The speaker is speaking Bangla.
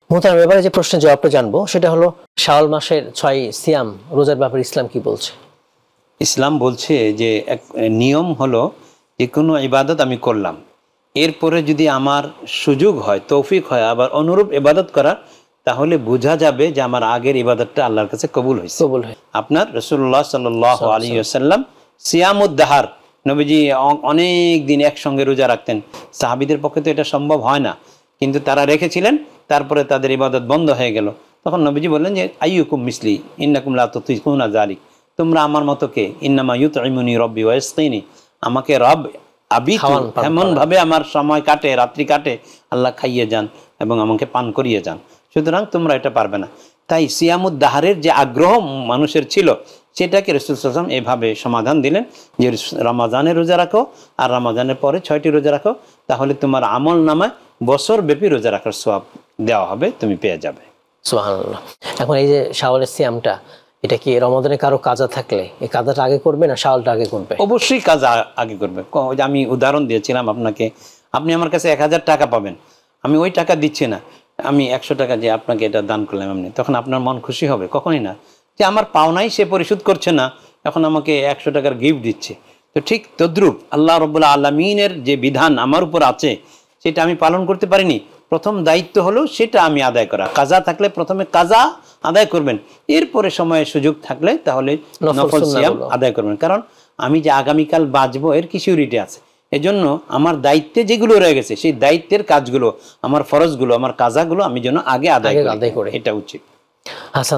মোহতারাম, এবারে যে প্রশ্নের জবাবটা জানবো সেটা হলো শাওয়াল মাসের 6 সিয়াম রোজার ব্যাপারে ইসলাম কি বলছে? ইসলাম বলছে যে এক নিয়ম হলো যে কোনো ইবাদত আমি করলাম, এরপরে যদি আমার সুযোগ হয়, তৌফিক হয় আবার অনুরূপ ইবাদত করার, তাহলে বোঝা যাবে যে আমার আগের ইবাদতটা আল্লাহর কাছে কবুল হয়েছে। আপনার রাসূলুল্লাহ সাল্লাল্লাহু আলাইহি ওয়াসাল্লাম সিয়ামুদ্দাহার, নবীজি অনেক দিন একসঙ্গে রোজা রাখতেন। সাহাবীদের পক্ষে তো এটা সম্ভব হয় না, কিন্তু তারা রেখেছিলেন। তারপরে তাদের ইবাদত বন্ধ হয়ে গেল। তখন নবীজি বললেন যে আইয়ুকুম মিসলি ইন্নাকুম লা তুতিকুনা যালিক, তোমরা আমার মতো কে, ইন্নামা ইউতঈমুনি রব্বি ওয়া ইয়াসকিনি, আমাকে রব আবিতু, এমন ভাবে আমার সময় কাটে, রাত্রি কাটে, আল্লাহ খাইয়ে যান এবং আমাকে পান করিয়ে যান, সুতরাং তোমরা এটা পারবে না। তাই সিয়ামুদ্দাহারের যে আগ্রহ মানুষের ছিল, সেটাকে রাসূল সাল্লাল্লাহু আলাইহি ওয়াসাল্লাম এভাবে সমাধান দিলেন যে রমাজানে রোজা রাখো আর রমাজানের পরে 6টি রোজা রাখো, তাহলে তোমার আমল নামায় বছর ব্যাপী রোজা রাখার সওয়াব দেওয়া হবে, তুমি পেয়ে যাবে। সুবহানাল্লাহ। এখন এই যে শাওয়ালের সিয়ামটা, এটা কি রমাদানে কারো কাজা থাকলে এই কাজাটা আগে করবে না শাওয়ালটা আগে করবে? অবশ্যই কাজা আগে করবে। আমি উদাহরণ দিয়েছিলাম আপনাকে, আপনি আমার কাছে 1000 টাকা পাবেন, আমি ওই টাকা দিচ্ছি না, আমি 100 টাকা যে আপনাকে এটা দান করলাম এমনি, তখন আপনার মন খুশি হবে? কখনই না। যে আমার পাওনাই সে পরিশোধ করছে না, এখন আমাকে 100 টাকার গিফট দিচ্ছে। তো ঠিক তদ্রূপ আল্লাহ রাব্বুল আলামিনের যে বিধান আমার উপর আছে, সেটা আমি পালন করতে পারিনি, প্রথম দায়িত্ব হলো সেটা আমি আদায় করা। কাজা থাকলে প্রথমে কাজা আদায় করবেন, এরপরে সময়ে সুযোগ থাকলে তাহলে নফল সিয়াম আদায় করবেন। কারণ আমি যে আগামীকাল বাঁচবো এর কি সিউরিটি আছে? এজন্য আমার দায়িত্বে যেগুলো রয়ে গেছে, সেই দায়িত্বের কাজগুলো, আমার ফরজগুলো, আমার কাজাগুলো আমি যেন আগে আদায় করি, এটা উচিত। হাসান।